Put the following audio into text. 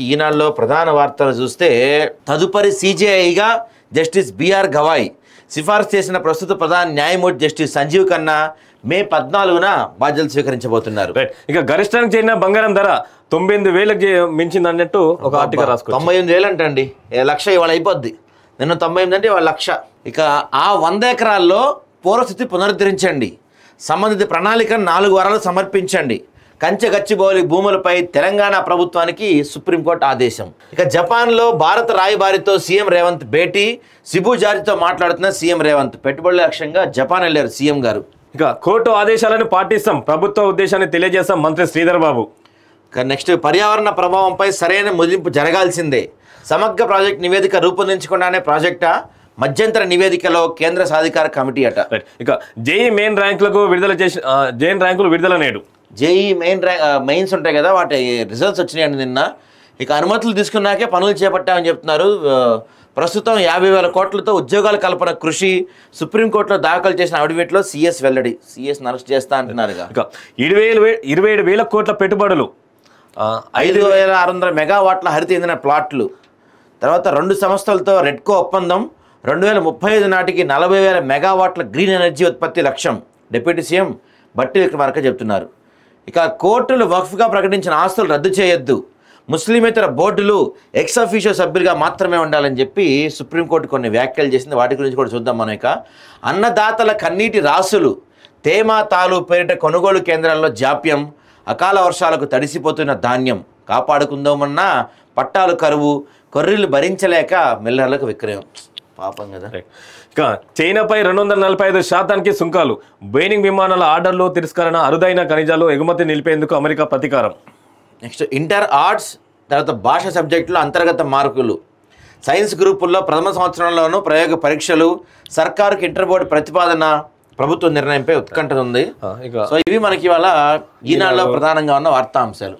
ఈనాడులో ప్రధాన వార్తలు చూస్తే తదుపరి సీజేఐగా జస్టిస్ బిఆర్ గవాయ్ సిఫార్సు చేసిన ప్రస్తుత ప్రధాన న్యాయమూర్తి జస్టిస్ సంజీవ్ ఖన్నా మే 14న బాధ్యతలు స్వీకరించబోతున్నారు. ఇక గరిష్టానికి చేరిన బంగారం ధర 98,000కి మించింది అన్నట్టు ఒక ఆర్టికల్ రాసుకో. 98,000 అంటండి, లక్ష ఇవాళ అయిపోద్ది. నిన్న 98 అంటే ఇవాళ లక్ష. ఇక ఆ 100 ఎకరాల్లో పూర్వస్థితి పునరుద్ధరించండి, సంబంధిత ప్రణాళికను 4 వారాలు సమర్పించండి. కంచె గచ్చిబౌలి భూములపై తెలంగాణ ప్రభుత్వానికి సుప్రీంకోర్టు ఆదేశం. ఇక జపాన్లో భారత రాయబారితో సీఎం రేవంత్ భేటీ, సిబు జార్జితో మాట్లాడుతున్న సీఎం రేవంత్. పెట్టుబడుల లక్ష్యంగా జపాన్ వెళ్ళారు సీఎం గారు. ఇక కోర్టు ఆదేశాలను పాటిస్తాం, ప్రభుత్వ ఉద్దేశాన్ని తెలియజేస్తాం మంత్రి శ్రీధర్ బాబు. ఇక నెక్స్ట్ పర్యావరణ ప్రభావంపై సరైన ముగింపు జరగాల్సిందే, సమగ్ర ప్రాజెక్ట్ నివేదిక రూపొందించకుండానే ప్రాజెక్టా, మధ్యంతర నివేదికలో కేంద్ర సాధికార కమిటీ అట. ఇక జేఈ మెయిన్ ర్యాంకులకు విడుదల చేసి జేఈ ర్యాంకులు విడుదల నేడు. జేఈ మెయిన్స్ ఉంటాయి కదా, వాటి రిజల్ట్స్ వచ్చినాయండి నిన్న. ఇక అనుమతులు తీసుకున్నాకే పనులు చేపట్టామని చెప్తున్నారు. ప్రస్తుతం 50,000 కోట్లతో ఉద్యోగాల కల్పన కృషి, సుప్రీంకోర్టులో దాఖలు చేసిన అఫిడవిట్లో సీఎస్ వెల్లడి. సీఎస్ని అరెస్ట్ చేస్తా అంటున్నారుగా. ఇక 27,000 కోట్ల పెట్టుబడులు, 5,600 మెగావాట్ల హరిత ఇంధన ప్లాట్లు. తర్వాత 2 సంస్థలతో రెడ్కో ఒప్పందం, 2035 నాటికి 40,000 మెగావాట్ల గ్రీన్ ఎనర్జీ ఉత్పత్తి లక్ష్యం. డిప్యూటీ సీఎం బట్టి విక్రమార్క చెప్తున్నారు. ఇక కోర్టులు వక్ఫ్గా ప్రకటించిన ఆస్తులు రద్దు చేయొద్దు, ముస్లిమేతర బోర్డులు ఎక్స్ అఫీషియో సభ్యులుగా మాత్రమే ఉండాలని చెప్పి సుప్రీంకోర్టు కొన్ని వ్యాఖ్యలు చేసింది. వాటి గురించి కూడా చూద్దాం మనం. ఇక అన్నదాతల కన్నీటి రాసులు, తేమ తాలు పేరిట కొనుగోలు కేంద్రాల్లో జాప్యం, అకాల వర్షాలకు తడిసిపోతున్న ధాన్యం కాపాడుకుందామన్నా పట్టాలు కరువు, కొర్రీలు భరించలేక మిల్లర్లకు విక్రయం. పాపం కదా. ఇక చైనాపై 245% సుంకాలు, బోయింగ్ విమానాల ఆర్డర్లు తిరస్కరణ, అరుదైన ఖనిజాలు ఎగుమతి నిలిపేందుకు అమెరికా ప్రతీకారం. నెక్స్ట్ ఇంటర్ ఆర్ట్స్, తర్వాత భాష సబ్జెక్టులో అంతర్గత మార్కులు, సైన్స్ గ్రూపుల్లో ప్రథమ సంవత్సరంలోనూ ప్రయోగ పరీక్షలు, సర్కారుకి ఇంటర్ బోర్డు ప్రతిపాదన, ప్రభుత్వ నిర్ణయంపై ఉత్కంఠ ఉంది. సో ఇవి మనకి ఇవాళ ఈనాడులో ప్రధానంగా ఉన్న వార్తాంశాలు.